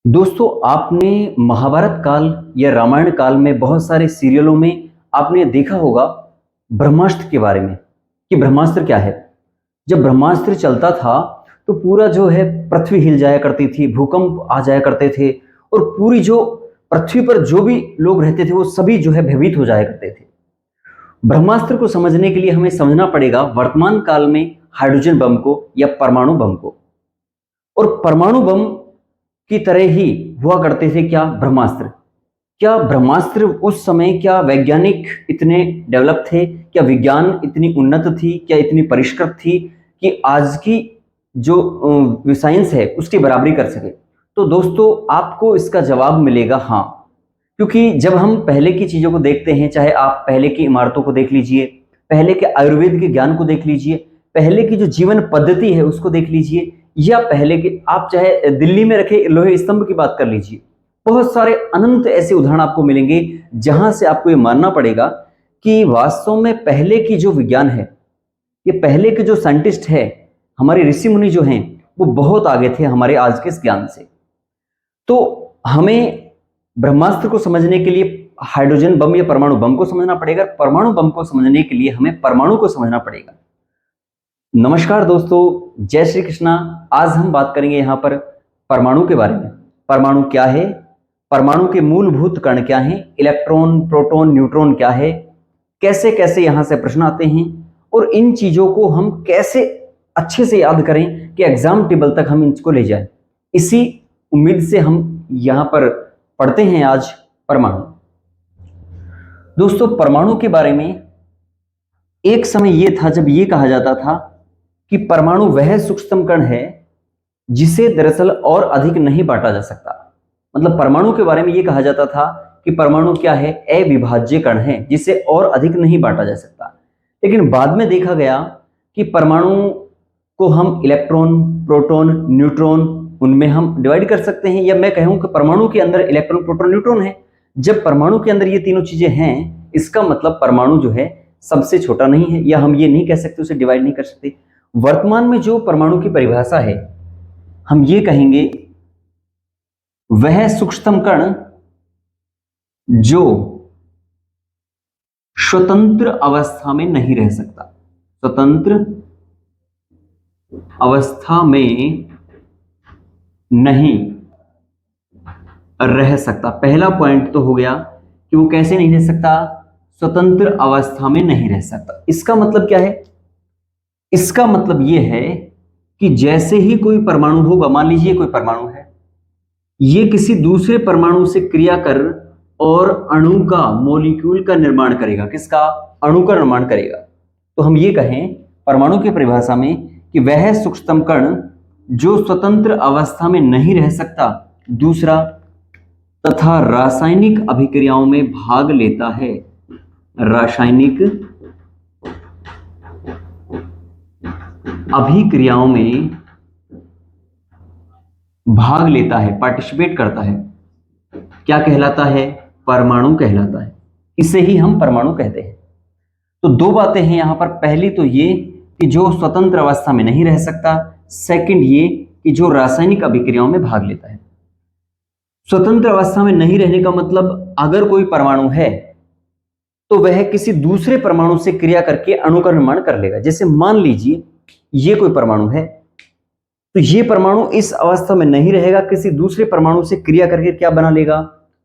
दोस्तों, आपने महाभारत काल या रामायण काल में बहुत सारे सीरियलों में आपने देखा होगा ब्रह्मास्त्र के बारे में कि ब्रह्मास्त्र क्या है। जब ब्रह्मास्त्र चलता था तो पूरा जो है पृथ्वी हिल जाया करती थी, भूकंप आ जाया करते थे और पूरी जो पृथ्वी पर जो भी लोग रहते थे वो सभी जो है भयभीत हो जाया करते थे। ब्रह्मास्त्र को समझने के लिए हमें समझना पड़ेगा वर्तमान काल में हाइड्रोजन बम को या परमाणु बम को। और परमाणु बम की तरह ही हुआ करते थे क्या ब्रह्मास्त्र। क्या ब्रह्मास्त्र उस समय क्या वैज्ञानिक इतने डेवलप थे, क्या विज्ञान इतनी उन्नत थी, क्या इतनी परिष्कृत थी कि आज की जो साइंस है उसकी बराबरी कर सके। तो दोस्तों, आपको इसका जवाब मिलेगा हाँ। क्योंकि जब हम पहले की चीजों को देखते हैं, चाहे आप पहले की इमारतों को देख लीजिए, पहले के आयुर्वेद के ज्ञान को देख लीजिए, पहले की जो जीवन पद्धति है उसको देख लीजिए, या पहले के आप चाहे दिल्ली में रखे लोहे स्तंभ की बात कर लीजिए, बहुत सारे अनंत ऐसे उदाहरण आपको मिलेंगे जहां से आपको ये मानना पड़ेगा कि वास्तव में पहले की जो विज्ञान है, ये पहले के जो साइंटिस्ट है, हमारे ऋषि मुनि जो हैं, वो बहुत आगे थे हमारे आज के इस ज्ञान से। तो हमें ब्रह्मास्त्र को समझने के लिए हाइड्रोजन बम या परमाणु बम को समझना पड़ेगा, परमाणु बम को समझने के लिए हमें परमाणु को समझना पड़ेगा। नमस्कार दोस्तों, जय श्री कृष्णा। आज हम बात करेंगे यहाँ पर परमाणु के बारे में। परमाणु क्या है, परमाणु के मूलभूत कण क्या हैं, इलेक्ट्रॉन, प्रोटॉन, न्यूट्रॉन क्या है, कैसे कैसे यहाँ से प्रश्न आते हैं और इन चीजों को हम कैसे अच्छे से याद करें कि एग्जाम टेबल तक हम इनको ले जाएं। इसी उम्मीद से हम यहाँ पर पढ़ते हैं आज परमाणु। दोस्तों, परमाणु के बारे में एक समय यह था जब यह कहा जाता था कि परमाणु वह सूक्ष्मतम कण है जिसे दरअसल और अधिक नहीं बांटा जा सकता। मतलब परमाणु के बारे में यह कहा जाता था कि परमाणु क्या है, अविभाज्य कण है जिसे और अधिक नहीं बांटा जा सकता। लेकिन बाद में देखा गया कि परमाणु को हम इलेक्ट्रॉन, प्रोटॉन, न्यूट्रॉन उनमें हम डिवाइड कर सकते हैं, या मैं कहूं कि परमाणु के अंदर इलेक्ट्रॉन, प्रोटॉन, न्यूट्रॉन है। जब परमाणु के अंदर ये तीनों चीजें हैं, इसका मतलब परमाणु जो है सबसे छोटा नहीं है, या हम ये नहीं कह सकते उसे डिवाइड नहीं कर सकते। वर्तमान में जो परमाणु की परिभाषा है, हम ये कहेंगे वह सूक्ष्मतम कण जो स्वतंत्र अवस्था में नहीं रह सकता, स्वतंत्र अवस्था में नहीं रह सकता। पहला पॉइंट तो हो गया कि वो कैसे नहीं रह सकता, स्वतंत्र अवस्था में नहीं रह सकता। इसका मतलब क्या है, इसका मतलब यह है कि जैसे ही कोई परमाणु होगा, मान लीजिए कोई परमाणु है, ये किसी दूसरे परमाणु से क्रिया कर और अणु का, मॉलिक्यूल का निर्माण करेगा। किसका? अणु का निर्माण करेगा। तो हम ये कहें परमाणु की परिभाषा में कि वह सूक्ष्मतम कण जो स्वतंत्र अवस्था में नहीं रह सकता, दूसरा तथा रासायनिक अभिक्रियाओं में भाग लेता है, रासायनिक अभिक्रियाओं में भाग लेता है, पार्टिसिपेट करता है, क्या कहलाता है? परमाणु कहलाता है। इसे ही हम परमाणु कहते हैं। तो दो बातें हैं यहां पर। पहली तो ये कि जो स्वतंत्र अवस्था में नहीं रह सकता, सेकंड ये कि जो रासायनिक अभिक्रियाओं में भाग लेता है। स्वतंत्र अवस्था में नहीं रहने का मतलब अगर कोई परमाणु है तो वह किसी दूसरे परमाणु से क्रिया करके अणु का निर्माण कर लेगा। जैसे मान लीजिए ये कोई परमाणु है, तो ये परमाणु इस अवस्था में नहीं रहेगा, किसी दूसरे परमाणु से क्रिया करके क्या बना लेगा?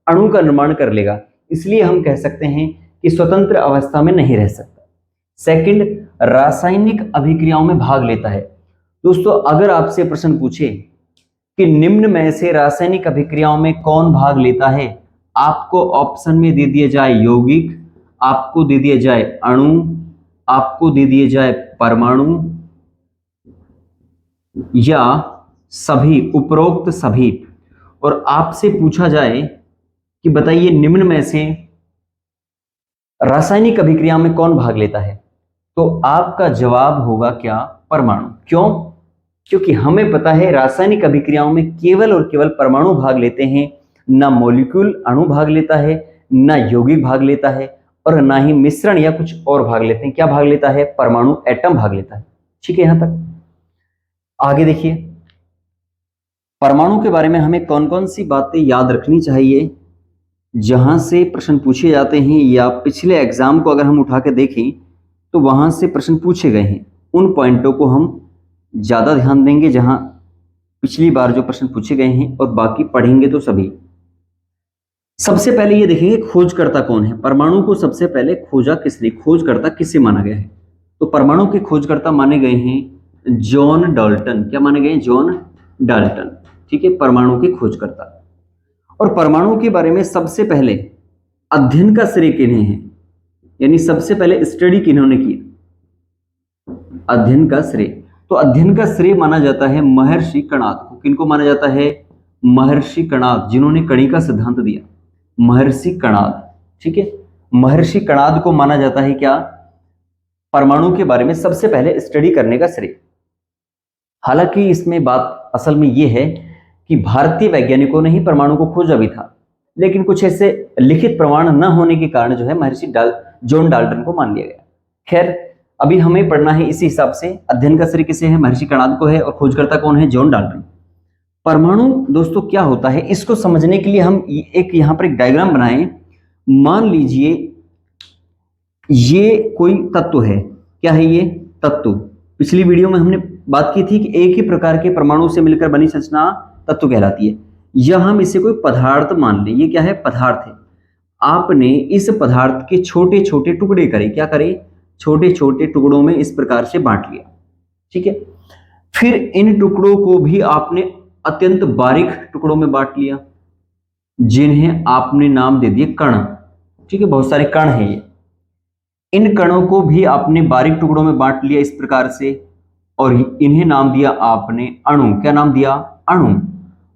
अणु का निर्माण कर लेगा। इसलिए हम कह सकते हैं कि स्वतंत्र अवस्था में नहीं रह सकता। सेकंड, रासायनिक अभिक्रियाओं में भाग लेता है। दोस्तों, अगर आपसे प्रश्न पूछे कि निम्न में से रासायनिक अभिक्रियाओं में कौन भाग लेता है, आपको ऑप्शन में दे दिया जाए यौगिक, आपको दे दिया जाए अणु, आपको दे दिया जाए परमाणु, या सभी, उपरोक्त सभी, और आपसे पूछा जाए कि बताइए निम्न में से रासायनिक अभिक्रिया में कौन भाग लेता है, तो आपका जवाब होगा क्या? परमाणु। क्यों? क्योंकि हमें पता है रासायनिक अभिक्रियाओं में केवल और केवल परमाणु भाग लेते हैं, ना मॉलिक्यूल, अणु भाग लेता है, ना यौगिक भाग लेता है, और ना ही मिश्रण या कुछ और भाग लेते हैं। क्या भाग लेता है? परमाणु, एटम भाग लेता है। ठीक है, यहां तक। आगे देखिए, परमाणु के बारे में हमें कौन कौन सी बातें याद रखनी चाहिए, जहां से प्रश्न पूछे जाते हैं, या पिछले एग्जाम को अगर हम उठा के देखें तो वहां से प्रश्न पूछे गए हैं, उन पॉइंटों को हम ज़्यादा ध्यान देंगे जहां पिछली बार जो प्रश्न पूछे गए हैं, और बाकी पढ़ेंगे तो सभी। सबसे पहले ये देखेंगे खोजकर्ता कौन है। परमाणु को सबसे पहले खोजा किसने, खोजकर्ता किसे माना गया है? तो परमाणु के खोजकर्ता माने गए हैं जॉन डाल्टन। क्या माने गए हैं? John Dalton. ठीक है, परमाणु के खोजकर्ता। और परमाणु के बारे में सबसे पहले अध्ययन का श्रेय किन्हें है, यानी सबसे पहले स्टडी किन्होंने की? अध्ययन का श्रेय। तो अध्ययन का श्रेय माना जाता है महर्षि कणाद को। किनको माना जाता है? महर्षि कणाद, जिन्होंने कणी का सिद्धांत दिया, महर्षि कणाद। ठीक है, महर्षि कणाद को माना जाता है क्या? परमाणु के बारे में सबसे पहले स्टडी करने का श्रेय। हालांकि इसमें बात असल में यह है कि भारतीय वैज्ञानिकों ने ही परमाणु को खोजा भी था, लेकिन कुछ ऐसे लिखित प्रमाण न होने के कारण जो है महर्षि जॉन डाल्टन को मान लिया गया। खैर, अभी हमें पढ़ना है इसी हिसाब से, अध्ययन का श्रेय किसे है? महर्षि कणाद को है, और खोजकर्ता कौन है? John Dalton. परमाणु दोस्तों क्या होता है, इसको समझने के लिए हम यहां पर एक डायग्राम बनाएं। मान लीजिए ये कोई तत्व है। क्या है ये? तत्व। पिछली वीडियो में हमने बात की थी कि एक ही प्रकार के परमाणु से मिलकर बनी संरचना तत्व कहलाती है। या हम इसे कोई पदार्थ मान लें। ये क्या है? पदार्थ है। आपने इस पदार्थ के छोटे छोटे टुकड़े करे। क्या करे? छोटे छोटे टुकड़ों में इस प्रकार से बांट लिया। ठीक है, फिर इन टुकड़ों को भी आपने अत्यंत बारीक टुकड़ों में बांट लिया, जिन्हें आपने नाम दे दिए कण। ठीक है, बहुत सारे कण हैं ये। इन कणों को भी आपने बारीक टुकड़ों में बांट लिया इस प्रकार से, और इन्हें नाम दिया आपने अणु। क्या नाम दिया? अणु।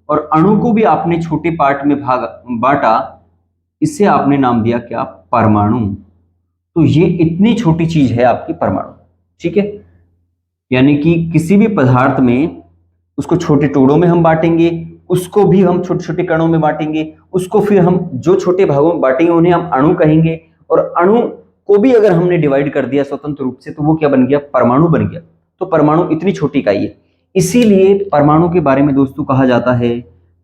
और अणु को भी आपने छोटे पार्ट में बांटा, इसे आपने नाम दिया क्या? परमाणु। तो ये इतनी छोटी चीज है आपकी परमाणु। ठीक है, यानी कि किसी भी पदार्थ में उसको छोटे टुकड़ों में हम बांटेंगे, उसको भी हम छोटे छोटे कणों में बांटेंगे, उसको फिर हम जो छोटे भागों में बांटेंगे उन्हें हम अणु कहेंगे, और अणु को भी अगर हमने डिवाइड कर दिया स्वतंत्र रूप से तो वो क्या बन गया? परमाणु बन गया। तो परमाणु इतनी छोटी इकाई है, इसीलिए परमाणु के बारे में दोस्तों कहा जाता है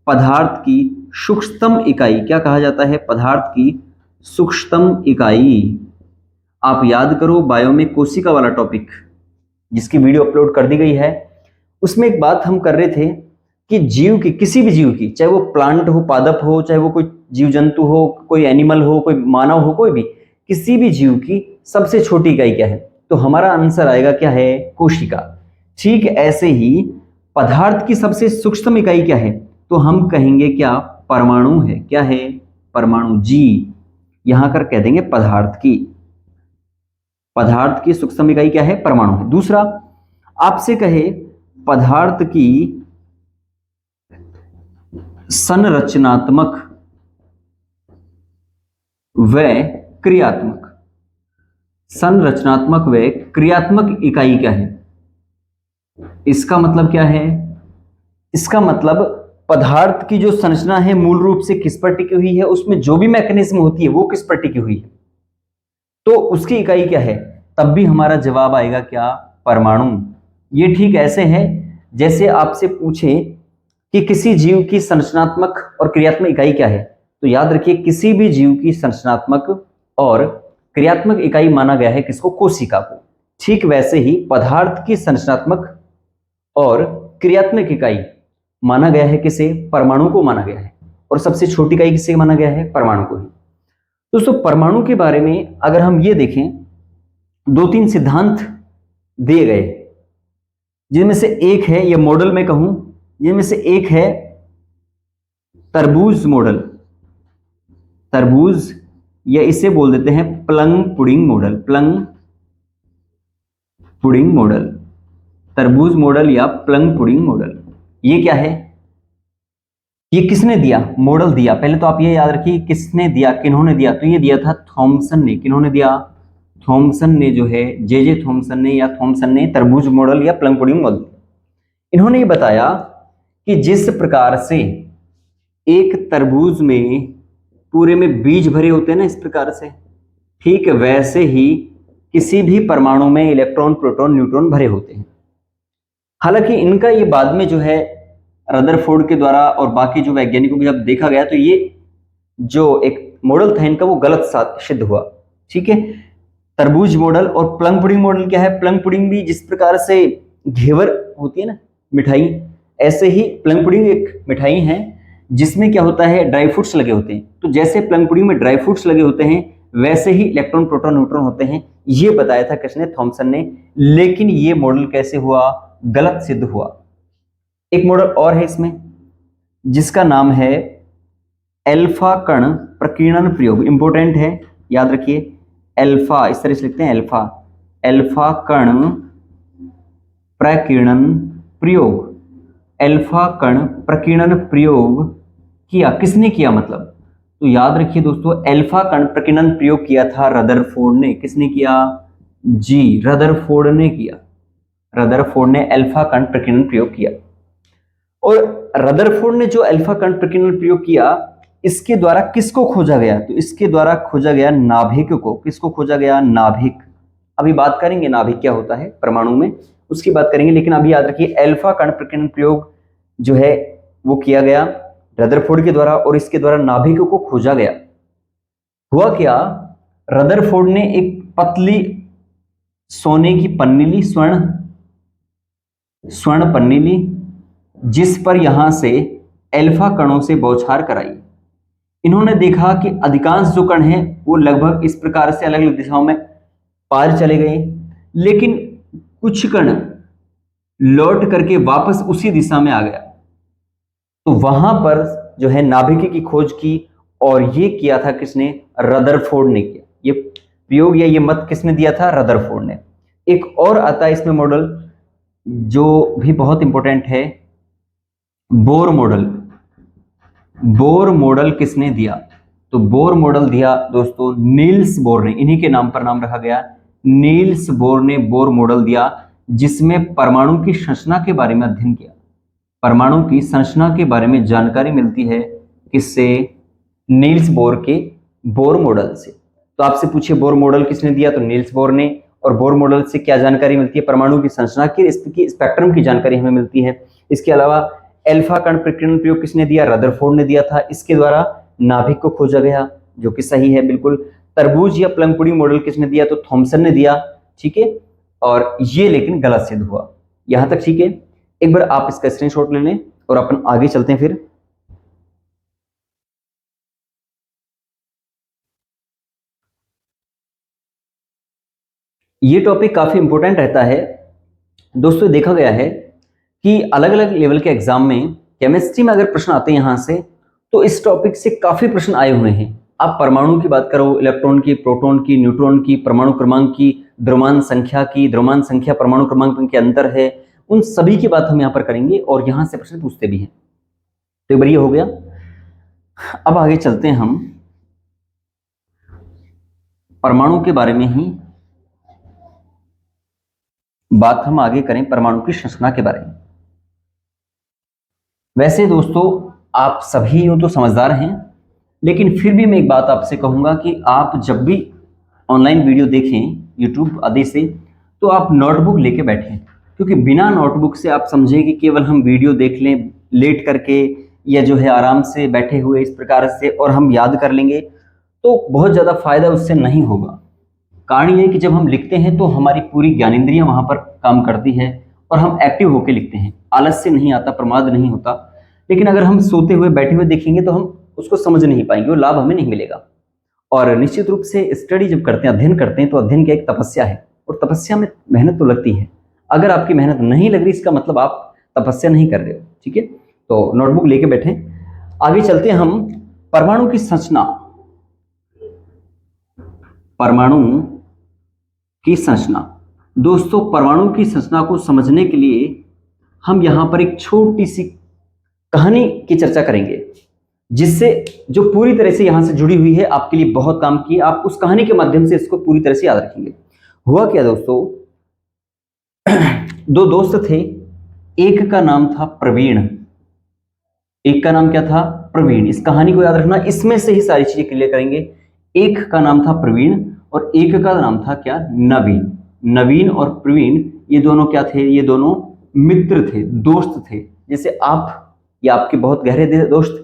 पदार्थ की सूक्ष्मतम इकाई। क्या कहा जाता है? पदार्थ की सूक्ष्मतम इकाई। आप याद करो बायो में कोशिका वाला टॉपिक, जिसकी वीडियो अपलोड कर दी गई है, उसमें एक बात हम कर रहे थे कि जीव की, किसी भी जीव की, चाहे वो प्लांट हो, पादप हो, चाहे वो कोई जीव जंतु हो, कोई एनिमल हो, कोई मानव हो, कोई भी, किसी भी जीव की सबसे छोटी इकाई क्या है? तो हमारा आंसर आएगा क्या है? कोशिका। ठीक ऐसे ही पदार्थ की सबसे सूक्ष्म इकाई क्या है? तो हम कहेंगे क्या? परमाणु है। क्या है? परमाणु। जी यहां कर कह देंगे पदार्थ की। पदार्थ की सूक्ष्म इकाई क्या है? परमाणु है। दूसरा, आपसे कहे पदार्थ की संरचनात्मक व क्रियात्मक, संरचनात्मक व क्रियात्मक इकाई क्या है? इसका मतलब क्या है? इसका मतलब पदार्थ की जो संरचना है मूल रूप से किस पर टिकी हुई है, उसमें जो भी मैकेनिज्म होती है वो किस पर टिकी हुई है, तो उसकी इकाई क्या है? तब भी हमारा जवाब आएगा क्या? परमाणु। ये ठीक ऐसे है जैसे आपसे पूछे कि किसी जीव की संरचनात्मक और क्रियात्मक इकाई क्या है, तो याद रखिए किसी भी जीव की संरचनात्मक और क्रियात्मक इकाई माना गया है किसको? कोशिका को। ठीक वैसे ही पदार्थ की संरचनात्मक और क्रियात्मक इकाई माना गया है किसे? परमाणु को माना गया है। और सबसे छोटी इकाई किसे माना गया है? परमाणु को ही। दोस्तों परमाणु के बारे में अगर हम ये देखें, दो तीन सिद्धांत दिए गए, जिनमें से एक है, ये मॉडल में कहूं, जिनमें से एक है तरबूज मॉडल, तरबूज, या इसे बोल देते हैं plunge pudding model. Plunge pudding model, तरबूज मॉडल या प्लंग पुडिंग मॉडल। ये क्या है? ये किसने दिया? मॉडल दिया। पहले तो आप ये याद रखिए किसने दिया, किन्होंने दिया, तो ये दिया था थॉमसन ने। किन्होंने दिया? थॉमसन ने, जो है जे थॉमसन ने, या थॉमसन ने तरबूज मॉडल या प्लंग पुडिंग मॉडल। इन्होंने ये बताया कि जिस प्रकार से एक तरबूज में पूरे में बीज भरे होते हैं ना, इस प्रकार से, ठीक वैसे ही किसी भी परमाणु में इलेक्ट्रॉन, प्रोटॉन, न्यूट्रॉन भरे होते हैं। हालांकि इनका ये बाद में जो है रदरफोर्ड के द्वारा और बाकी जो वैज्ञानिकों को जब देखा गया तो ये जो एक मॉडल था इनका वो गलत सिद्ध हुआ। ठीक है, तरबूज मॉडल और प्लम पुडिंग मॉडल क्या है? प्लम पुडिंग भी जिस प्रकार से घेवर होती है ना मिठाई, ऐसे ही प्लम पुडिंग एक मिठाई है जिसमें क्या होता है, ड्राई फ्रूट्स लगे होते हैं। तो जैसे प्लम पुडिंग में ड्राई फ्रूट्स लगे होते हैं वैसे ही इलेक्ट्रॉन प्रोटॉन न्यूट्रॉन होते हैं, ये बताया था किसने? थॉमसन ने। लेकिन ये मॉडल कैसे हुआ? गलत सिद्ध हुआ। एक मॉडल और है इसमें जिसका नाम है अल्फा कण प्रकीर्णन प्रयोग। इंपॉर्टेंट है, याद रखिए। अल्फा इस तरह से लिखते हैं, अल्फा, अल्फा कण प्रकीर्णन प्रयोग। अल्फा कण प्रकीर्णन प्रयोग किया, किसने किया मतलब? तो याद रखिए दोस्तों, अल्फा कण प्रकीर्णन प्रयोग किया था रदरफोर्ड ने। किसने किया जी? रदरफोर्ड ने किया। रदरफोर्ड ने अल्फा कण प्रकीर्णन प्रयोग किया। और रदरफोर्ड ने जो अल्फा कण प्रकीर्णन प्रयोग किया, इसके द्वारा किसको खोजा गया? तो इसके द्वारा खोजा गया नाभिक को। किसको खोजा गया? नाभिक। अभी बात करेंगे नाभिक क्या होता है परमाणु में, उसकी बात करेंगे। लेकिन अभी याद रखिए अल्फा कण प्रकीर्णन प्रयोग जो है वो किया गया रदरफोर्ड के द्वारा और इसके द्वारा नाभिक को खोजा गया। हुआ क्या, रदरफोर्ड ने एक पतली सोने की पन्नी ली, स्वर्ण पन्नी ली, जिस पर यहां से अल्फा कणों से बौछार कराई। इन्होंने देखा कि अधिकांश जो कण हैं वो लगभग इस प्रकार से अलग अलग दिशाओं में पार चले गए, लेकिन कुछ कण लौट करके वापस उसी दिशा में आ गया। तो वहां पर जो है नाभिक की खोज की और ये किया था किसने? रदरफोर्ड ने किया। ये प्रयोग या ये मत किसने दिया था? रदरफोर्ड ने। एक और आता है इसमें मॉडल जो भी बहुत इंपॉर्टेंट है, बोर मॉडल। बोर मॉडल किसने दिया? तो बोर मॉडल दिया दोस्तों नील्स बोर ने। इन्हीं के नाम पर नाम रखा गया, नील्स बोर ने बोर मॉडल दिया, जिसमें परमाणु की संरचना के बारे में अध्ययन किया। परमाणु की संरचना के बारे में जानकारी मिलती है किससे? नील्स बोर के बोर मॉडल से। तो आपसे पूछिए बोर मॉडल किसने दिया? तो नील्स बोर ने। और बोर मॉडल से क्या जानकारी मिलती है? परमाणु की संरचना की, इसकी स्पेक्ट्रम की जानकारी हमें मिलती है। इसके अलावा अल्फा कण प्रकीर्णन प्रयोग किसने दिया? रदरफोर्ड ने दिया था। इसके द्वारा नाभिक को खोजा गया, जो कि सही है बिल्कुल। तरबूज या प्लम पुडिंग मॉडल किसने दिया? तो थॉमसन ने दिया। ठीक है, और ये लेकिन गलत सिद्ध हुआ। यहां तक ठीक है। एक बार आप इसका स्क्रीनशॉट ले लें और अपन आगे चलते हैं। फिर ये टॉपिक काफी इंपॉर्टेंट रहता है दोस्तों। देखा गया है कि अलग अलग लेवल के एग्जाम में केमिस्ट्री में अगर प्रश्न आते हैं यहां से, तो इस टॉपिक से काफी प्रश्न आए हुए हैं। आप परमाणु की बात करो, इलेक्ट्रॉन की, प्रोटॉन की, न्यूट्रॉन की, परमाणु क्रमांक की, द्रव्यमान संख्या की, द्रव्यमान संख्या परमाणु क्रमांक में क्या अंतर है, उन सभी की बात हम यहाँ पर करेंगे और यहाँ से प्रश्न पूछते भी हैं। तो एक बार ये हो गया। अब आगे चलते हैं हम परमाणु के बारे में ही बात हम आगे करें, परमाणु की संरचना के बारे में। वैसे दोस्तों आप सभी यूं तो समझदार हैं, लेकिन फिर भी मैं एक बात आपसे कहूंगा कि आप जब भी ऑनलाइन वीडियो देखें यूट्यूब आदि से, तो आप नोटबुक लेके बैठें। क्योंकि बिना नोटबुक से आप समझें कि केवल हम वीडियो देख लें लेट करके या जो है आराम से बैठे हुए इस प्रकार से और हम याद कर लेंगे, तो बहुत ज़्यादा फायदा उससे नहीं होगा। कारण ये है कि जब हम लिखते हैं तो हमारी पूरी ज्ञानेंद्रियां वहां पर काम करती है और हम एक्टिव होकर लिखते हैं, आलस्य नहीं आता, प्रमाद नहीं होता। लेकिन अगर हम सोते हुए बैठे हुए देखेंगे तो हम उसको समझ नहीं पाएंगे, वो लाभ हमें नहीं मिलेगा। और निश्चित रूप से स्टडी जब करते हैं, अध्ययन करते हैं, तो अध्ययन की एक तपस्या है और तपस्या में मेहनत तो लगती है। अगर आपकी मेहनत नहीं लग रही, इसका मतलब आप तपस्या नहीं कर रहे हो। ठीक है, तो नोटबुक लेके बैठे। आगे चलते हैं हम परमाणु की संरचना। परमाणु की संरचना दोस्तों, परमाणु की संरचना को समझने के लिए हम यहां पर एक छोटी सी कहानी की चर्चा करेंगे, जिससे जो पूरी तरह से यहां से जुड़ी हुई है, आपके लिए बहुत काम की। आप उस कहानी के माध्यम से इसको पूरी तरह से याद रखेंगे। हुआ क्या दोस्तों, दो दोस्त थे, एक का नाम था प्रवीण, एक का नाम क्या था? प्रवीण। इस कहानी को याद रखना, इसमें से ही सारी चीजें क्लियर करेंगे। एक का नाम था प्रवीण और एक का नाम था क्या? नवीन। नवीन और प्रवीण ये दोनों क्या थे? ये दोनों मित्र थे, दोस्त थे। जैसे आप ये आपके बहुत गहरे दोस्त।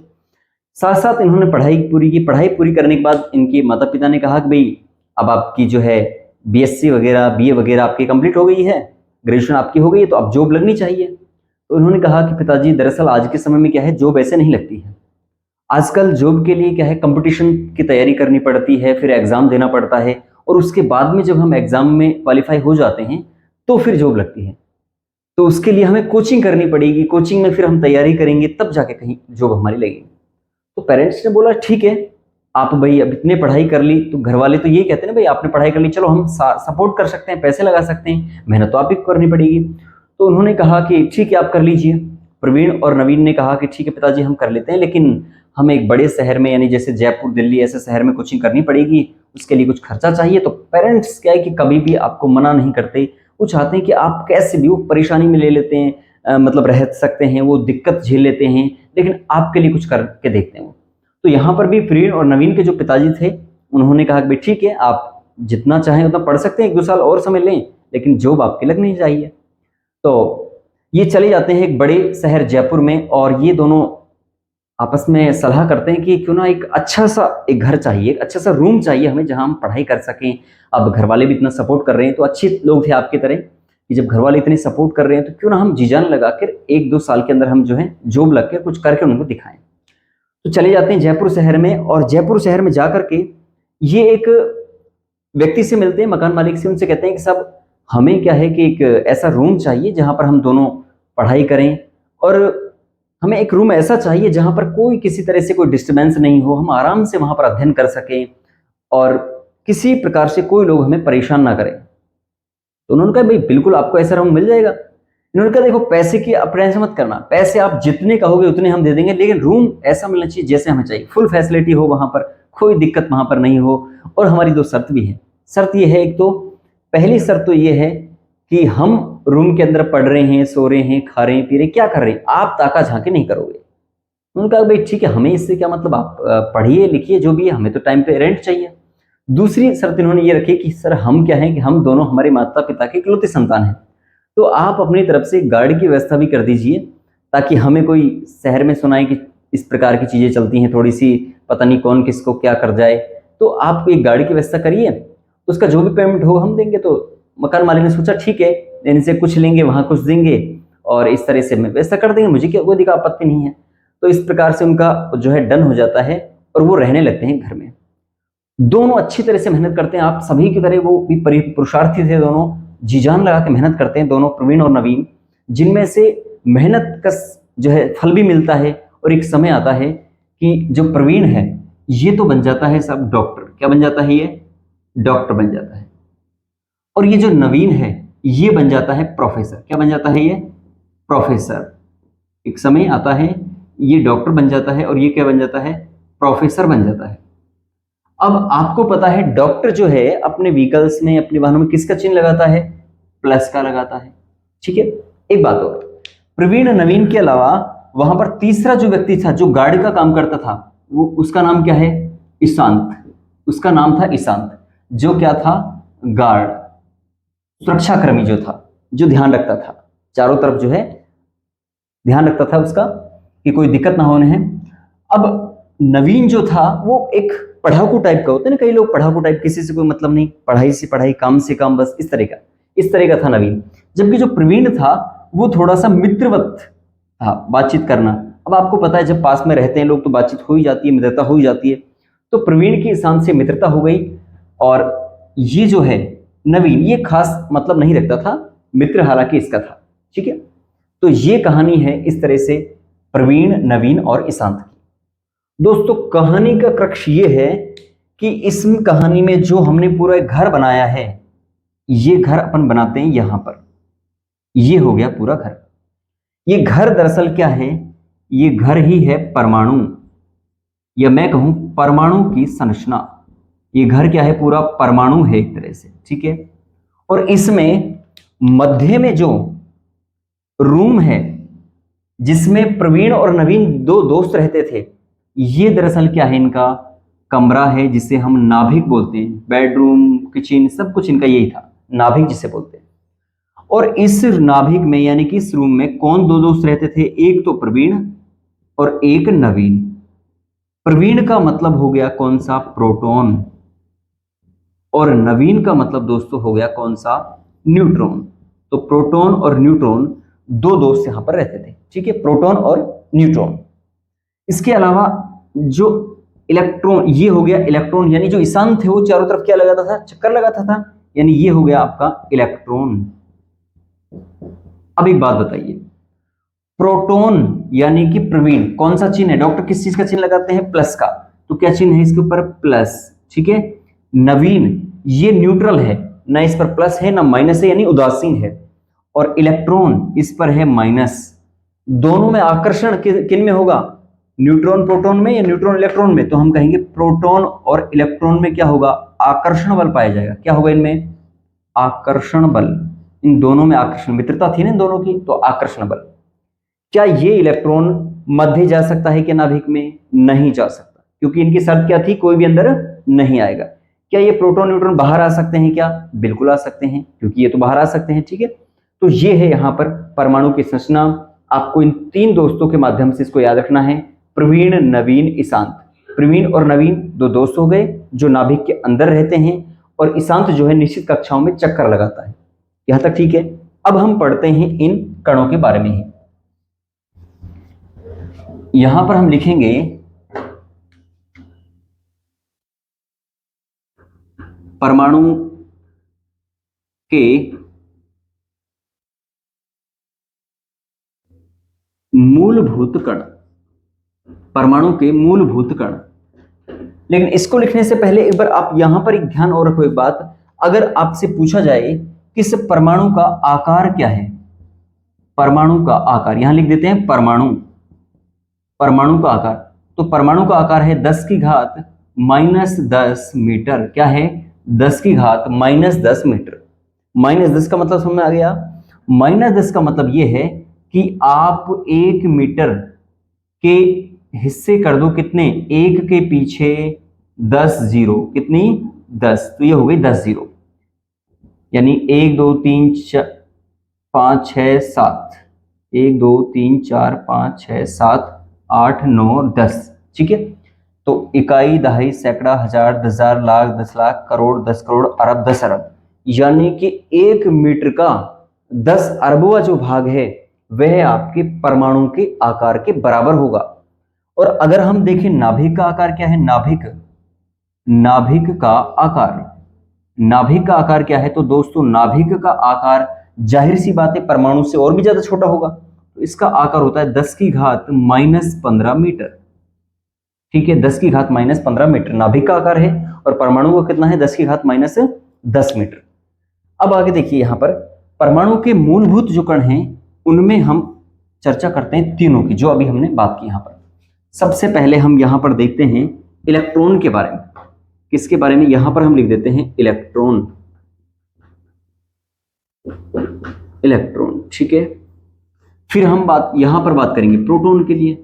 साथ साथ इन्होंने पढ़ाई पूरी की। पढ़ाई पूरी करने के बाद इनके माता पिता ने कहा कि भाई अब आपकी जो है बीएससी वगैरह बीए वगैरह आपकी कंप्लीट हो गई है, ग्रेजुएशन आपकी हो गई है, तो अब जॉब लगनी चाहिए। तो उन्होंने कहा कि पिताजी दरअसल आज के समय में क्या है, जॉब ऐसे नहीं लगती है। आजकल जॉब के लिए क्या है, कंपटीशन की तैयारी करनी पड़ती है, फिर एग्जाम देना पड़ता है, और उसके बाद में जब हम एग्जाम में क्वालिफाई हो जाते हैं तो फिर जॉब लगती है। तो उसके लिए हमें कोचिंग करनी पड़ेगी, कोचिंग में फिर हम तैयारी करेंगे तब जाके कहीं जॉब हमारी लगेगी। तो पेरेंट्स ने बोला ठीक है, आप भाई अब इतने पढ़ाई कर ली, तो घर वाले तो ये कहते हैं ना भाई आपने पढ़ाई कर ली, चलो हम सपोर्ट कर सकते हैं, पैसे लगा सकते हैं, मेहनत तो आप ही को करनी पड़ेगी। तो उन्होंने कहा कि ठीक है आप कर लीजिए। प्रवीण और नवीन ने कहा कि ठीक है पिताजी हम कर लेते हैं, लेकिन हमें एक बड़े शहर में यानी जैसे जयपुर दिल्ली ऐसे शहर में कोचिंग करनी पड़ेगी, उसके लिए कुछ खर्चा चाहिए। तो पेरेंट्स क्या है कि कभी भी आपको मना नहीं करते, वो चाहते हैं कि आप कैसे भी वो परेशानी में ले लेते हैं, मतलब रह सकते हैं, वो दिक्कत झेल लेते हैं, लेकिन आपके लिए कुछ करके देखते हैं वो। तो यहाँ पर भी प्रवीण और नवीन के जो पिताजी थे उन्होंने कहा कि भाई ठीक है आप जितना चाहें उतना पढ़ सकते हैं, 1-2 साल और समय लें, लेकिन जॉब आपकी लगनी चाहिए। तो ये चले जाते हैं एक बड़े शहर जयपुर में, और ये दोनों आपस में सलाह करते हैं कि क्यों ना एक अच्छा सा एक घर चाहिए, एक अच्छा सा रूम चाहिए हमें जहां हम पढ़ाई कर सकें। अब घर वाले भी इतना सपोर्ट कर रहे हैं, तो अच्छे लोग थे आपकी तरह कि जब घर वाले इतने सपोर्ट कर रहे हैं तो क्यों ना हम जी जान लगा कर 1-2 साल के अंदर हम जो है जॉब लग के कुछ करके उनको दिखाएं। तो चले जाते हैं जयपुर शहर में, और जयपुर शहर में जाकर के ये एक व्यक्ति से मिलते हैं, मकान मालिक से। उनसे कहते हैं कि साहब हमें क्या है कि एक ऐसा रूम चाहिए जहां पर हम दोनों पढ़ाई करें, और हमें एक रूम ऐसा चाहिए जहां पर कोई किसी तरह से कोई डिस्टर्बेंस नहीं हो, हम आराम से वहां पर अध्ययन कर सकें और किसी प्रकार से कोई लोग हमें परेशान ना करें। तो उन्होंने कहा भाई बिल्कुल आपको ऐसा रूम मिल जाएगा। इन्होंने कहा देखो पैसे की आप टेंशन मत करना, पैसे आप जितने कहोगे उतने हम दे देंगे, लेकिन रूम ऐसा मिलना चाहिए जैसे हमें चाहिए, फुल फैसिलिटी हो वहां पर, कोई दिक्कत वहां पर नहीं हो। और हमारी 2 शर्त भी है। शर्त ये है, एक तो पहली शर्त तो ये है कि हम रूम के अंदर पढ़ रहे हैं, सो रहे हैं, खा रहे हैं, पी रहे हैं, क्या कर रहे हैं, आप ताका झांकी नहीं करोगे। उन्होंने कहा भाई ठीक है हमें इससे क्या मतलब, आप पढ़िए लिखिए जो भी है, हमें तो टाइम पे रेंट चाहिए। दूसरी शर्त इन्होंने ये रखी कि सर हम क्या है कि हम दोनों हमारे माता पिता के इकलौते संतान हैं, तो आप अपनी तरफ से गाड़ी की व्यवस्था भी कर दीजिए, ताकि हमें कोई शहर में सुनाए कि इस प्रकार की चीज़ें चलती हैं, थोड़ी सी पता नहीं कौन किसको क्या कर जाए, तो आप एक गाड़ी की व्यवस्था करिए, उसका जो भी पेमेंट होगा हम देंगे। तो मकान मालिक ने सोचा ठीक है, इनसे कुछ लेंगे वहाँ कुछ देंगे, और इस तरह से मैं व्यवस्था कर देंगे, मुझे क्या कोई दिक्कत आपत्ति नहीं है। तो इस प्रकार से उनका जो है डन हो जाता है, और वो रहने लगते हैं घर में। दोनों अच्छी तरह से मेहनत करते हैं, आप सभी की तरह वो भी पुरुषार्थी थे, दोनों जी जान लगा के मेहनत करते हैं, दोनों प्रवीण और नवीन, जिनमें से मेहनत का जो है फल भी मिलता है। और एक समय आता है कि जो प्रवीण है ये तो बन जाता है सब डॉक्टर, क्या बन जाता है, ये डॉक्टर बन जाता है, और ये जो नवीन है ये बन जाता है प्रोफेसर, क्या बन जाता है, ये प्रोफेसर। एक समय आता है ये डॉक्टर बन जाता है और ये क्या बन जाता है, प्रोफेसर बन जाता है। अब आपको पता है डॉक्टर जो है अपने व्हीकल्स में, अपने वाहनों में किसका चिन्ह लगाता है, प्लस का लगाता है, ठीक है। एक बात और, प्रवीण नवीन के अलावा वहां पर तीसरा जो व्यक्ति था जो गार्ड का काम करता था, वो उसका नाम क्या है, ईशांत। उसका नाम था ईशांत, जो क्या था, गार्ड, सुरक्षाकर्मी जो था, जो ध्यान रखता था चारों तरफ, जो है ध्यान रखता था उसका कि कोई दिक्कत ना होने हैं। अब नवीन जो था वो एक पढ़ाकू टाइप का, होता है ना कई लोग पढ़ाकू टाइप, किसी से कोई मतलब नहीं, पढ़ाई से पढ़ाई, काम से काम, बस इस तरह का था नवीन। जबकि जो प्रवीण था वो थोड़ा सा मित्रवत था, बातचीत करना। अब आपको पता है जब पास में रहते हैं लोग तो बातचीत हो ही जाती है, मित्रता हो ही जाती है। तो प्रवीण की ईशान से मित्रता हो गई, और ये जो है नवीन ये खास मतलब नहीं रखता था, मित्र हालांकि इसका था, ठीक है। तो ये कहानी है इस तरह से प्रवीण, नवीन और ईशांत की। दोस्तों कहानी का क्रक्ष ये है कि इस कहानी में जो हमने पूरा एक घर बनाया है, ये घर अपन बनाते हैं यहां पर, ये हो गया पूरा घर। ये घर दरअसल क्या है, ये घर ही है परमाणु, या मैं कहूं परमाणु की संरचना। ये घर क्या है, पूरा परमाणु है एक तरह से, ठीक है। और इसमें मध्य में जो रूम है जिसमें प्रवीण और नवीन दो दोस्त रहते थे, ये दरअसल क्या है, इनका कमरा है जिसे हम नाभिक बोलते हैं। बेडरूम, किचन, सब कुछ इनका यही था, नाभिक जिसे बोलते हैं। और इस नाभिक में यानी कि इस रूम में कौन दो दोस्त रहते थे, एक तो प्रवीण और एक नवीन। प्रवीण का मतलब हो गया कौन सा? प्रोटॉन। और नवीन का मतलब दोस्तों हो गया कौन सा? न्यूट्रॉन। तो प्रोटॉन और न्यूट्रॉन दो दोस्त यहां पर रहते थे, ठीक है, प्रोटॉन और न्यूट्रॉन। इसके अलावा जो इलेक्ट्रॉन, ये हो गया इलेक्ट्रॉन, यानी जो ईशान थे वो चारों तरफ क्या लगाता था? चक्कर लगाता था, यानी ये हो गया आपका इलेक्ट्रॉन। अब एक बात बताइए, प्रोटॉन यानी कि प्रवीण कौन सा चिन्ह है? डॉक्टर किस चीज का चिन्ह लगाते हैं? प्लस का। तो क्या चिन्ह है इसके ऊपर? प्लस, ठीक है। नवीन ये न्यूट्रल है, ना इस पर प्लस है ना माइनस है, यानी उदासीन है। और इलेक्ट्रॉन इस पर है माइनस। दोनों में आकर्षण किन में होगा? न्यूट्रॉन प्रोटॉन में या न्यूट्रॉन इलेक्ट्रॉन में? तो हम कहेंगे प्रोटॉन और इलेक्ट्रॉन में क्या होगा? आकर्षण बल पाया जाएगा। क्या होगा इनमें? आकर्षण बल। इन दोनों में आकर्षण, मित्रता थी ना इन दोनों की, तो आकर्षण बल। क्या ये इलेक्ट्रॉन मध्य जा सकता है कि नाभिक में? नहीं जा सकता, क्योंकि इनकी शर्त क्या थी? कोई भी अंदर नहीं आएगा। क्या ये प्रोटॉन न्यूट्रॉन बाहर आ सकते हैं क्या? बिल्कुल आ सकते हैं, क्योंकि ये तो बाहर आ सकते हैं, ठीक है। तो ये है यहाँ पर परमाणु की संरचना। आपको इन तीन दोस्तों के माध्यम से इसको याद रखना है, प्रवीण, नवीन, ईशांत। प्रवीण और नवीन दो दोस्त हो गए जो नाभिक के अंदर रहते हैं, और ईशांत जो है निश्चित कक्षाओं में चक्कर लगाता है। यहां तक ठीक है। अब हम पढ़ते हैं इन कणों के बारे में ही। यहां पर हम लिखेंगे परमाणु के मूलभूत कण। परमाणु के मूलभूत कण। लेकिन इसको लिखने से पहले एक बार आप यहां पर एक ध्यान और रखो, एक बात, अगर आपसे पूछा जाए कि इस परमाणु का आकार क्या है? परमाणु का आकार यहां लिख देते हैं, परमाणु, परमाणु का आकार। तो परमाणु का आकार है 10 की घात -10 मीटर। क्या है? 10 की घात -10 मीटर। -10 का मतलब समझ में आ गया? -10 का मतलब यह है कि आप 1 मीटर के हिस्से कर दो कितने? 1 के पीछे 10 जीरो। कितनी? 10। तो ये हो गई 10 जीरो, यानी 1 2 3 5 6 7, 1 2 3 4 5 6 7 8 9 10, ठीक है। तो इकाई, दहाई, सैकड़ा, हजार, 10,000, लाख, 10 लाख, करोड़, 10 करोड़, अरब, 10 अरब, यानी कि 1 मीटर का 10 अरबवां जो भाग है वह आपके परमाणु के आकार के बराबर होगा। और अगर हम देखें नाभिक का आकार क्या है? नाभिक, नाभिक का आकार, नाभिक का आकार क्या है? तो दोस्तों नाभिक का आकार जाहिर सी बात है परमाणु से और भी ज्यादा छोटा होगा। तो इसका आकार होता है 10 की घात -15 मीटर, ठीक है। 10 की घात -15 मीटर नाभिक का आकार है, और परमाणु का कितना है? 10 की घात -10 मीटर। अब आगे देखिए, यहां पर परमाणु के मूलभूत जो कण हैं उनमें हम चर्चा करते हैं तीनों की, जो अभी हमने बात की। यहां पर सबसे पहले हम यहां पर देखते हैं इलेक्ट्रॉन के बारे में। किसके बारे में? यहां पर हम लिख देते हैं इलेक्ट्रॉन, इलेक्ट्रॉन, ठीक है। फिर हम यहां पर बात करेंगे प्रोटॉन के लिए,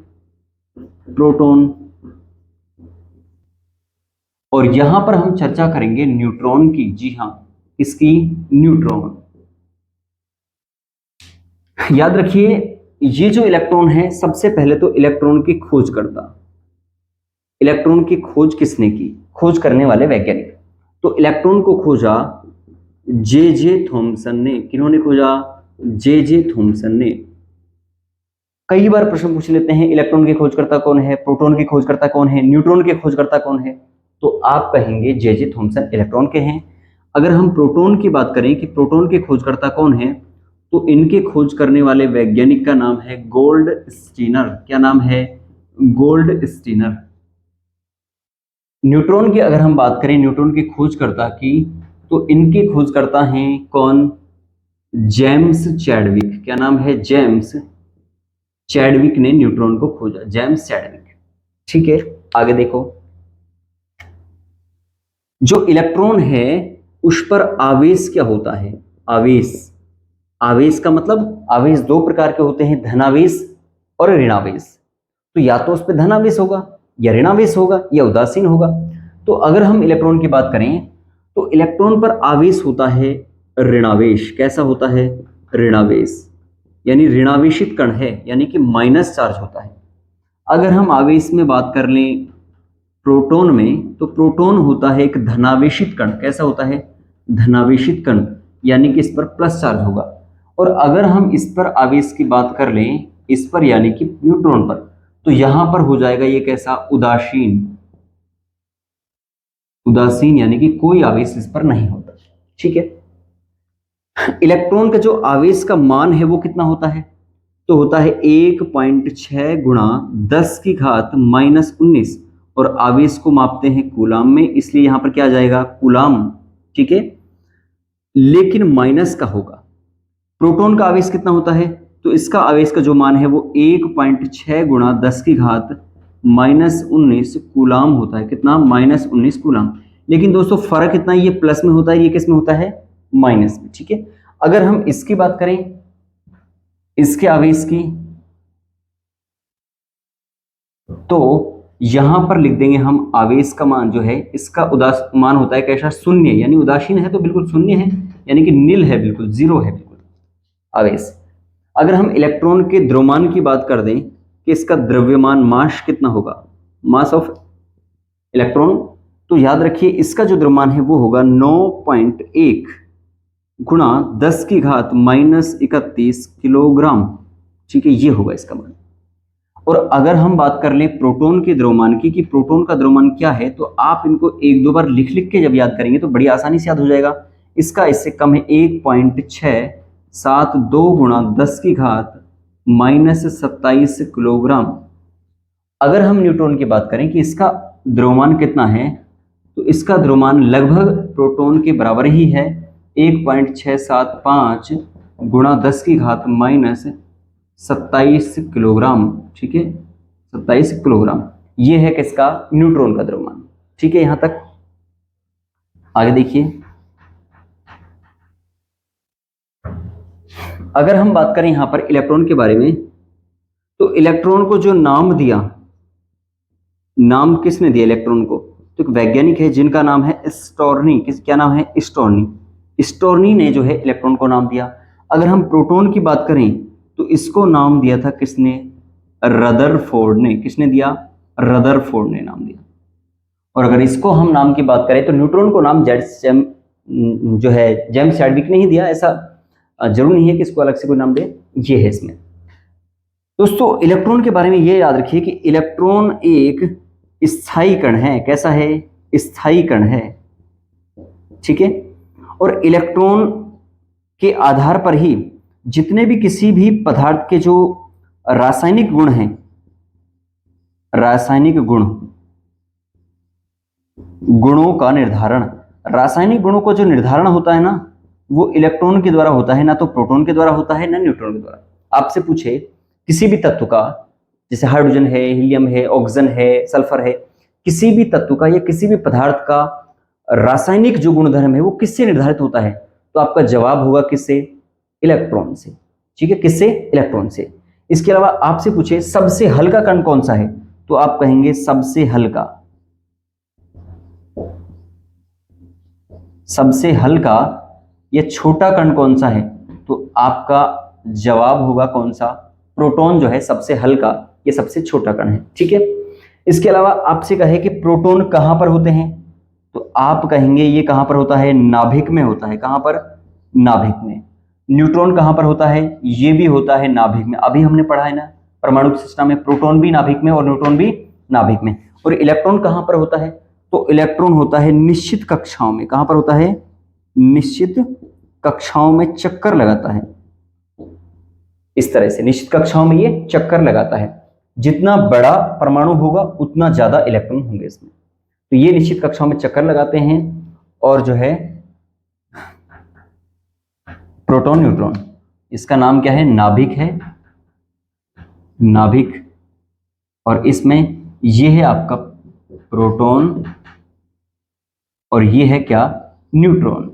प्रोटॉन। और यहां पर हम चर्चा करेंगे न्यूट्रॉन की। जी हां, इसकी, न्यूट्रॉन। याद रखिए, ये जो इलेक्ट्रॉन है, सबसे पहले तो इलेक्ट्रॉन की खोज करता, इलेक्ट्रॉन की खोज किसने की? खोज करने वाले वैज्ञानिक। तो इलेक्ट्रॉन को खोजा जे थॉमसन ने। किन्होंने खोजा? जे थॉमसन ने। कई बार प्रश्न पूछ लेते हैं इलेक्ट्रॉन के खोजकर्ता कौन है, प्रोटॉन के खोजकर्ता कौन है, न्यूट्रॉन के खोजकर्ता कौन है? तो आप कहेंगे जे थॉमसन इलेक्ट्रॉन के हैं। अगर हम प्रोटॉन की बात करें कि प्रोटॉन के खोजकर्ता कौन है, तो इनके खोज करने वाले वैज्ञानिक का नाम है गोल्ड स्टीनर। क्या नाम है? Gold Steiner. न्यूट्रॉन की अगर हम बात करें, न्यूट्रॉन के खोजकर्ता की, तो इनके खोजकर्ता हैं कौन? James Chadwick. क्या नाम है? जेम्स चैडविक ने न्यूट्रॉन को खोजा, जेम्स चैडविक, ठीक है। आगे देखो, जो इलेक्ट्रॉन है उस पर आवेश क्या होता है? आवेश, आवेश का मतलब, आवेश दो प्रकार के होते हैं, धनावेश और ऋणावेश। तो या तो उस पर धनावेश होगा, या ऋणावेश होगा, या उदासीन होगा। तो अगर हम इलेक्ट्रॉन की बात करें, तो इलेक्ट्रॉन पर आवेश होता है ऋणावेश। कैसा होता है? ऋणावेश, यानी ऋणावेशित कण है, यानी कि माइनस चार्ज होता है। अगर हम आवेश में बात कर लें प्रोटॉन में, तो प्रोटॉन होता है एक धनावेशित कण। कैसा होता है? धनावेशित कण, यानी कि इस पर प्लस चार्ज होगा। और अगर हम इस पर आवेश की बात कर लें, इस पर यानी कि न्यूट्रॉन पर, तो यहां पर हो जाएगा ये कैसा? उदासीन। उदासीन यानी कि कोई आवेश इस पर नहीं होता। ठीक है। इलेक्ट्रॉन का जो आवेश का मान है वो कितना होता है? तो होता है 1.6 गुणा 10 की घात -19, और आवेश को मापते हैं कूलाम में, इसलिए यहां पर क्या आ जाएगा? कूलाम। ठीक है। लेकिन माइनस का होगा। प्रोटॉन का आवेश कितना होता है? तो इसका आवेश का जो मान है वो 1.6 गुणा 10 की घात -19 कूलाम होता है। कितना? -19 कूलाम। लेकिन दोस्तों फर्क कितना है? ये प्लस में होता है, ये किस में होता है? माइनस में। ठीक है। अगर हम इसकी बात करें, इसके आवेश की, तो यहां पर लिख देंगे हम आवेश का मान जो है, इसका उदास मान होता है कैसा? शून्य, यानी उदासीन है तो बिल्कुल शून्य है, यानी कि नील है, बिल्कुल जीरो है बिल्कुल आवेश। अगर हम इलेक्ट्रॉन के द्रव्यमान की बात कर दें कि इसका द्रव्यमान मास कितना होगा, मास ऑफ इलेक्ट्रॉन, तो याद रखिए इसका जो द्रव्यमान है वो होगा 9.1 गुणा 10 की घात -31 किलोग्राम। ठीक है, ये होगा इसका मान। और अगर हम बात कर लें प्रोटॉन के द्रव्यमान की, कि प्रोटॉन का द्रव्यमान क्या है, तो आप इनको एक दो बार लिख लिख के जब याद करेंगे तो बड़ी आसानी से याद हो जाएगा। इसका इससे कम है 1.672 गुणा 10 की घात -27 किलोग्राम। अगर हम न्यूट्रॉन की बात करें कि इसका द्रव्यमान कितना है, तो इसका द्रव्यमान लगभग प्रोटॉन के बराबर ही है, 1.675 गुणा 10 की घात -27 किलोग्राम। ठीक है, 27 किलोग्राम। ये है किसका? न्यूट्रॉन का द्रव्यमान। ठीक है, यहां तक। आगे देखिए, अगर हम बात करें यहां पर इलेक्ट्रॉन के बारे में, तो इलेक्ट्रॉन को जो नाम दिया, नाम किसने दिया इलेक्ट्रॉन को? तो एक वैज्ञानिक है जिनका नाम है स्टोर्नी। क्या नाम है? स्टोर्नी। स्टोर्नी ने जो है इलेक्ट्रॉन को नाम दिया। अगर हम प्रोटॉन की बात करें तो इसको नाम दिया था किसने? रदरफोर्ड ने। किसने दिया? रदरफोर्ड ने नाम दिया। और अगर इसको हम नाम की बात करें तो न्यूट्रॉन को नाम जो है जेम्स चैडविक ने ही दिया। ऐसा जरूर नहीं है कि इसको अलग से कोई नाम दे, ये है इसमें। दोस्तों इलेक्ट्रॉन के बारे में ये याद रखिए कि इलेक्ट्रॉन एक स्थायी कण है। कैसा है? स्थायी कण है। ठीक है। और इलेक्ट्रॉन के आधार पर ही जितने भी किसी भी पदार्थ के जो रासायनिक गुण हैं, रासायनिक गुणों का निर्धारण, रासायनिक गुणों का जो निर्धारण होता है ना, वो इलेक्ट्रॉन के द्वारा होता है, ना तो प्रोटॉन के द्वारा होता है ना न्यूट्रॉन के द्वारा। आपसे पूछे किसी भी तत्व का, जैसे हाइड्रोजन है, हीलियम है, ऑक्सीजन है, सल्फर है, किसी भी तत्व का या किसी भी पदार्थ का रासायनिक जो गुणधर्म है वो किससे निर्धारित होता है? तो आपका जवाब होगा किससे? इलेक्ट्रॉन से। ठीक है, किससे? इलेक्ट्रॉन से। इसके अलावा आपसे पूछे सबसे हल्का कण कौन सा है, तो आप कहेंगे सबसे हल्का, सबसे हल्का या छोटा कण कौन सा है, तो आपका जवाब होगा कौन सा? प्रोटॉन जो है सबसे हल्का, ये सबसे छोटा कण है। ठीक है। इसके अलावा आपसे कहे कि प्रोटॉन कहां पर होते हैं, तो आप कहेंगे ये कहां पर होता है? नाभिक में होता है। कहां पर? नाभिक में। न्यूट्रॉन कहां पर होता है? ये भी होता है नाभिक में। अभी हमने पढ़ा है ना परमाणु सिस्टम में, प्रोटॉन भी नाभिक में और न्यूट्रॉन भी नाभिक में। और इलेक्ट्रॉन कहां पर होता है? तो इलेक्ट्रॉन होता है निश्चित कक्षाओं में। कहां पर होता है? निश्चित कक्षाओं में चक्कर लगाता है। इस तरह से निश्चित कक्षाओं में ये चक्कर लगाता है। जितना बड़ा परमाणु होगा उतना ज्यादा इलेक्ट्रॉन होंगे इसमें। तो ये निश्चित कक्षाओं में चक्कर लगाते हैं। और जो है प्रोटॉन न्यूट्रॉन, इसका नाम क्या है? नाभिक है, नाभिक। और इसमें ये है आपका प्रोटॉन और ये है क्या? न्यूट्रॉन।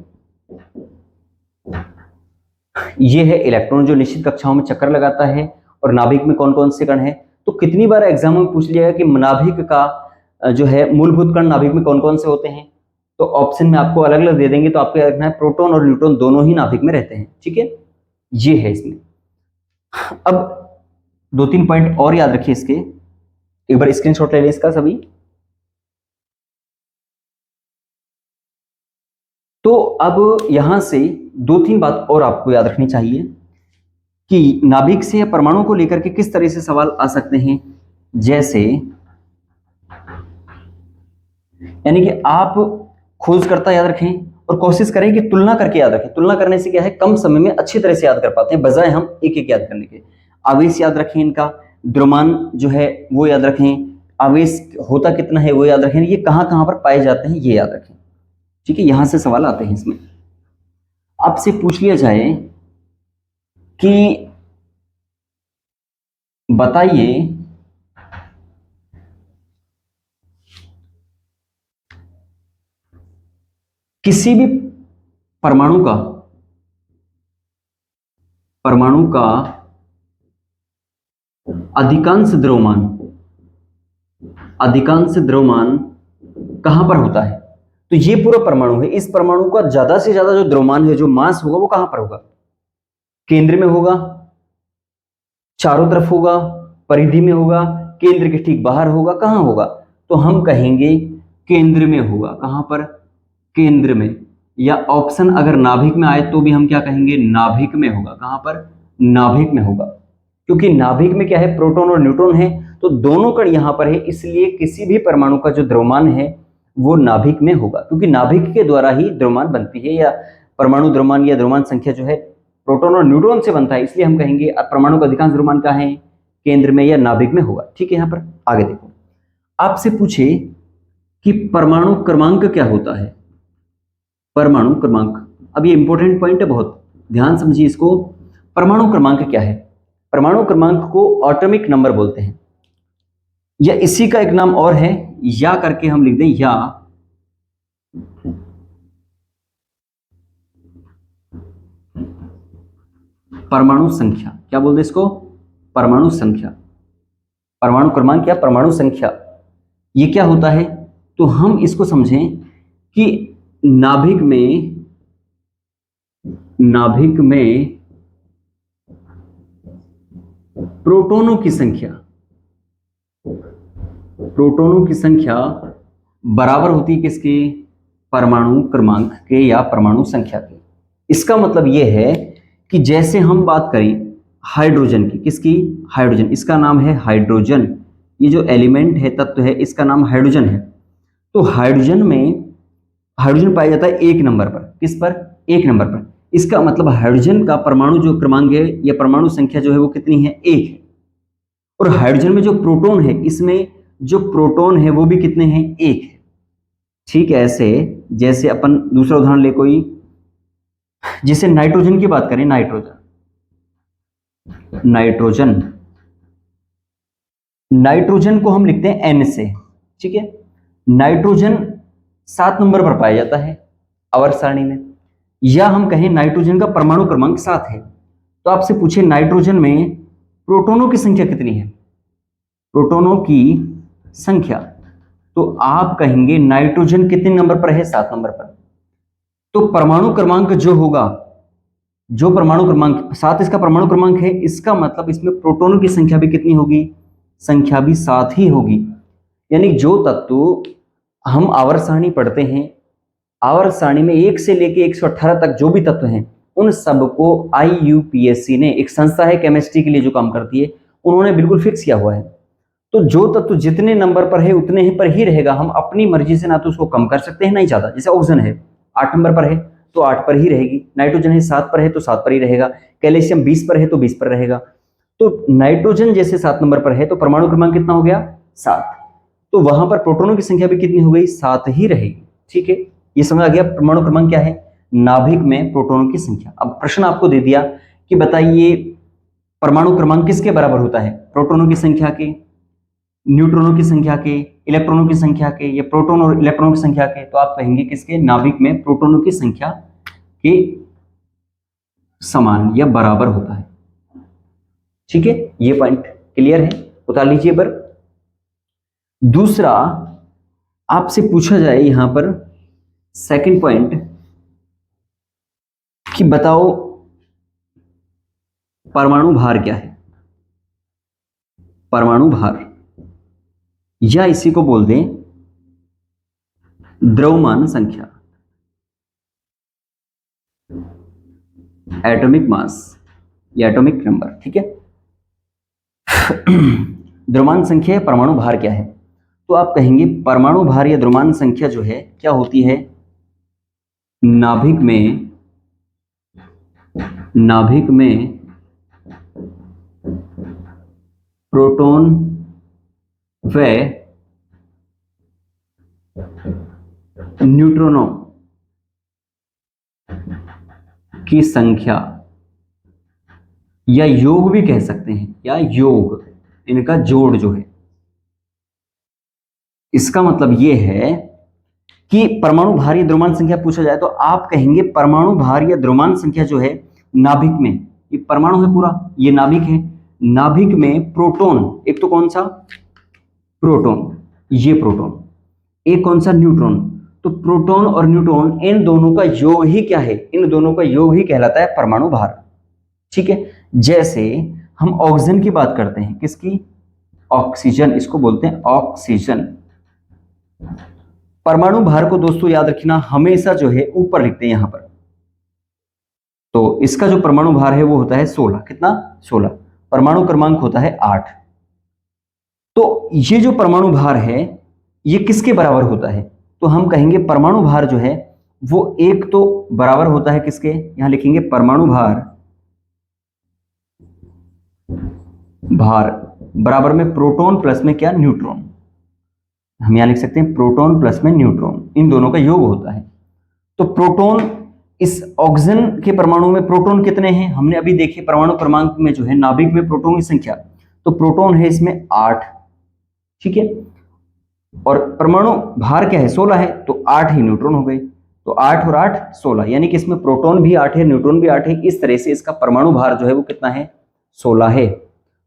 ये है इलेक्ट्रॉन जो निश्चित कक्षाओं में चक्कर लगाता है। और नाभिक में कौन कौन से कण है? तो कितनी बार एग्जाम में पूछ लिया कि नाभिक का जो है मूलभूत कण नाभिक में कौन कौन से होते हैं, तो ऑप्शन में आपको अलग अलग दे देंगे, तो आपको याद रखना है प्रोटॉन और न्यूट्रॉन दोनों ही नाभिक में रहते हैं। ठीक है, ये है इसमें। अब दो तीन पॉइंट और याद रखिए इसके, एक बार स्क्रीनशॉट ले लें इसका सभी। तो अब यहां से दो तीन बात और आपको याद रखनी चाहिए कि नाभिक से या परमाणु को लेकर के किस तरह से सवाल आ सकते हैं। जैसे यानी कि आप खोजकर्ता याद रखें और कोशिश करें कि तुलना करके याद रखें। तुलना करने से क्या है, कम समय में अच्छी तरह से याद कर पाते हैं, बजाय हम एक एक याद करने के। आवेश याद रखें इनका, द्रव्यमान जो है वो याद रखें, आवेश होता कितना है वो याद रखें, ये कहाँ कहाँ पर पाए जाते हैं ये याद रखें। ठीक है, यहां से सवाल आते हैं। इसमें आपसे पूछ लिया जाए कि बताइए किसी भी परमाणु का अधिकांश द्रव्यमान कहां पर होता है। तो ये पूरा परमाणु है, इस परमाणु का ज्यादा से ज्यादा जो द्रव्यमान है, जो मास होगा वो कहां पर होगा, केंद्र में होगा, चारों तरफ होगा, परिधि में होगा, केंद्र के ठीक बाहर होगा, कहां होगा। तो हम कहेंगे केंद्र में होगा। कहां पर, केंद्र में। या ऑप्शन अगर नाभिक में आए तो भी हम क्या कहेंगे, नाभिक में होगा। कहां पर, नाभिक में होगा, क्योंकि नाभिक में क्या है, प्रोटॉन और न्यूट्रॉन है, तो दोनों कण यहां पर है, इसलिए किसी भी परमाणु का जो द्रव्यमान है वो नाभिक में होगा, क्योंकि नाभिक के द्वारा ही द्रव्यमान बनती है, या परमाणु द्रव्यमान या द्रव्यमान संख्या जो है प्रोटॉन और न्यूट्रॉन से बनता है, इसलिए हम कहेंगे परमाणु का अधिकांश द्रव्यमान कहाँ है, केंद्र में या नाभिक में होगा। ठीक है, यहां पर आगे देखो, आपसे पूछे कि परमाणु क्रमांक क्या होता है। परमाणु क्रमांक, अब ये इंपॉर्टेंट पॉइंट है, बहुत ध्यान समझिए इसको। परमाणु क्रमांक क्या है, परमाणु क्रमांक को एटॉमिक नंबर बोलते हैं, या इसी का एक नाम और है, या करके हम लिख दें, या परमाणु संख्या। क्या बोलते हैं इसको, परमाणु संख्या। परमाणु क्रमांक या परमाणु संख्या, ये क्या होता है। तो हम इसको समझें कि नाभिक में प्रोटॉनों की संख्या बराबर होती है किसके, परमाणु क्रमांक के या परमाणु संख्या के। इसका मतलब यह है कि जैसे हम बात करें हाइड्रोजन की, किसकी, हाइड्रोजन, इसका नाम है हाइड्रोजन, ये जो एलिमेंट है, तत्व है, इसका नाम हाइड्रोजन है। तो हाइड्रोजन पाया जाता है एक नंबर पर, किस पर, एक नंबर पर। इसका मतलब हाइड्रोजन का परमाणु जो क्रमांक है या परमाणु संख्या जो है वो कितनी है, एक है। और हाइड्रोजन में जो प्रोटॉन है, इसमें जो प्रोटॉन है वो भी कितने हैं, एक है। ठीक है, ऐसे जैसे अपन दूसरा उदाहरण ले कोई, जैसे नाइट्रोजन की बात करें, नाइट्रोजन को हम लिखते हैं N से। ठीक है, नाइट्रोजन 7 नंबर पर पाया जाता है आवर्त सारणी में, या हम कहें नाइट्रोजन का परमाणु क्रमांक 7 है। तो आपसे पूछे नाइट्रोजन में प्रोटॉनों की संख्या कितनी है, प्रोटॉनों की संख्या, तो आप कहेंगे नाइट्रोजन कितने नंबर पर है, 7 नंबर पर। तो परमाणु क्रमांक जो होगा, जो परमाणु क्रमांक 7 इसका परमाणु क्रमांक है, इसका मतलब इसमें प्रोटॉनों की संख्या भी कितनी होगी, संख्या भी 7 ही होगी। यानी जो तत्व हम आवर्त सारणी पढ़ते हैं, आवर्त सारणी में 1 से लेके 118 तक जो भी तत्व हैं, उन सबको IUPAC ने, एक संस्था है केमिस्ट्री के लिए जो काम करती है, उन्होंने बिल्कुल फिक्स किया हुआ है। तो जो तत्व जितने नंबर पर है उतने ही पर ही रहेगा, हम अपनी मर्जी से ना तो उसको कम कर सकते हैं ना ही ज्यादा। जैसे ऑक्सीजन है 8 नंबर पर है तो 8 पर ही रहेगी, नाइट्रोजन है 7 पर है तो 7 पर ही रहेगा, कैल्शियम 20 पर है तो 20 पर रहेगा। तो नाइट्रोजन जैसे 7 नंबर पर है तो परमाणु क्रमांक कितना हो गया, 7। तो वहां पर प्रोटॉनों की संख्या भी कितनी हो गई, 7 ही रहेगी। ठीक है, ये समझ आ गया परमाणु क्रमांक क्या है, नाभिक में प्रोटॉनों की संख्या। अब प्रश्न आपको दे दिया कि बताइए परमाणु क्रमांक किसके बराबर होता है, प्रोटॉनों की संख्या के, न्यूट्रॉनों की संख्या के, इलेक्ट्रॉनों की संख्या के, या प्रोटॉन और इलेक्ट्रॉनों की संख्या के। तो आप कहेंगे किसके, नाभिक में प्रोटॉनों की संख्या के समान या बराबर होता है। ठीक है, ये पॉइंट क्लियर है, उतार लीजिए। पर दूसरा आपसे पूछा जाए यहां पर सेकंड पॉइंट कि बताओ परमाणु भार क्या है, परमाणु भार। या इसी को बोल दें द्रव्यमान संख्या, एटॉमिक मास या एटॉमिक नंबर। ठीक है, द्रव्यमान संख्या या परमाणु भार क्या है? तो आप कहेंगे परमाणु भार या द्रव्यमान संख्या जो है क्या होती है, नाभिक में प्रोटॉन व न्यूट्रॉनों की संख्या या योग भी कह सकते हैं, या योग, इनका जोड़ जो है। इसका मतलब यह है कि परमाणु भार या द्रव्यमान संख्या पूछा जाए तो आप कहेंगे परमाणु भार या द्रव्यमान संख्या जो है नाभिक में, ये परमाणु है पूरा, ये नाभिक है, नाभिक में प्रोटॉन, एक तो कौन सा प्रोटॉन, ये प्रोटॉन, एक कौन सा न्यूट्रॉन, तो प्रोटॉन और न्यूट्रॉन इन दोनों का योग ही क्या है, इन दोनों का योग ही कहलाता है परमाणु भार। ठीक है, जैसे हम ऑक्सीजन की बात करते हैं, किसकी, ऑक्सीजन, इसको बोलते हैं ऑक्सीजन। परमाणु भार को दोस्तों याद रखना, हमेशा जो है ऊपर लिखते हैं यहां पर, तो इसका जो परमाणु भार है वो होता है 16, कितना, 16, परमाणु क्रमांक होता है 8। तो ये जो परमाणु भार है ये किसके बराबर होता है, तो हम कहेंगे परमाणु भार जो है वो एक तो बराबर होता है किसके, यहां लिखेंगे परमाणु भार बराबर में प्रोटॉन प्लस में क्या, न्यूट्रॉन, हम यहां लिख सकते हैं प्रोटॉन प्लस में न्यूट्रॉन, इन दोनों का योग होता है। तो प्रोटॉन, इस ऑक्सीजन के परमाणु में प्रोटॉन कितने हैं, हमने अभी देखे परमाणु क्रमांक में जो है नाभिक में प्रोटॉन की संख्या, तो प्रोटॉन है इसमें 8। ठीक है, और परमाणु भार क्या है, 16 है, तो 8 ही न्यूट्रॉन हो गए, तो 8 और 8 16, यानी कि इसमें प्रोटॉन भी 8 है, न्यूट्रॉन भी 8 है। इस तरह से इसका परमाणु भार जो है वो कितना है, 16 है।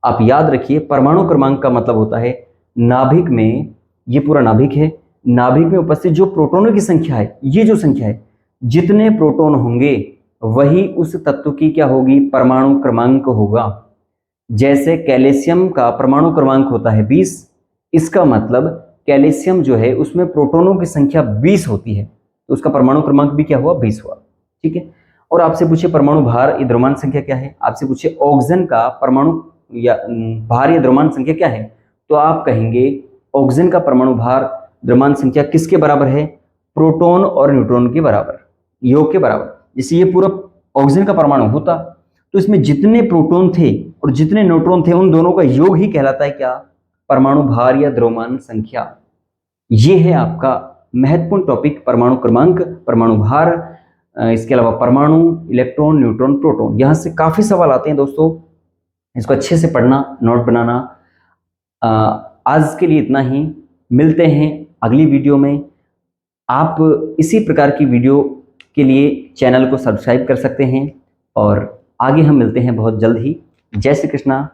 आप याद रखिए परमाणु क्रमांक का मतलब होता है नाभिक में, ये पूरा नाभिक है, नाभिक में उपस्थित जो प्रोटॉनों की संख्या है, ये जो संख्या है, जितने प्रोटॉन होंगे वही उस तत्व की क्या होगी, परमाणु क्रमांक होगा। जैसे कैल्शियम का परमाणु क्रमांक होता है 20, इसका मतलब कैल्शियम जो है उसमें प्रोटॉनों की संख्या 20 होती है, तो उसका परमाणु क्रमांक भी क्या हुआ, 20 हुआ। ठीक है, और आपसे पूछे परमाणु भार या द्रव्यमान संख्या क्या है, आपसे पूछे ऑक्सीजन का परमाणु या भार या द्रव्यमान संख्या क्या है, तो आप कहेंगे ऑक्सीजन का परमाणु भार द्रव्यमान संख्या किसके बराबर है, प्रोटॉन और न्यूट्रॉन के बराबर, योग के बराबर। जैसे ये पूरा ऑक्सीजन का परमाणु होता तो इसमें जितने प्रोटॉन थे और जितने न्यूट्रॉन थे उन दोनों का योग ही कहलाता है क्या, परमाणु भार या द्रव्यमान संख्या। ये है आपका महत्वपूर्ण टॉपिक, परमाणु क्रमांक, परमाणु भार, इसके अलावा परमाणु, इलेक्ट्रॉन, न्यूट्रॉन, प्रोटॉन। यहाँ से काफी सवाल आते हैं दोस्तों, इसको अच्छे से पढ़ना, नोट बनाना। आज के लिए इतना ही, मिलते हैं अगली वीडियो में। आप इसी प्रकार की वीडियो के लिए चैनल को सब्सक्राइब कर सकते हैं और आगे हम मिलते हैं बहुत जल्द ही। जय श्री कृष्णा।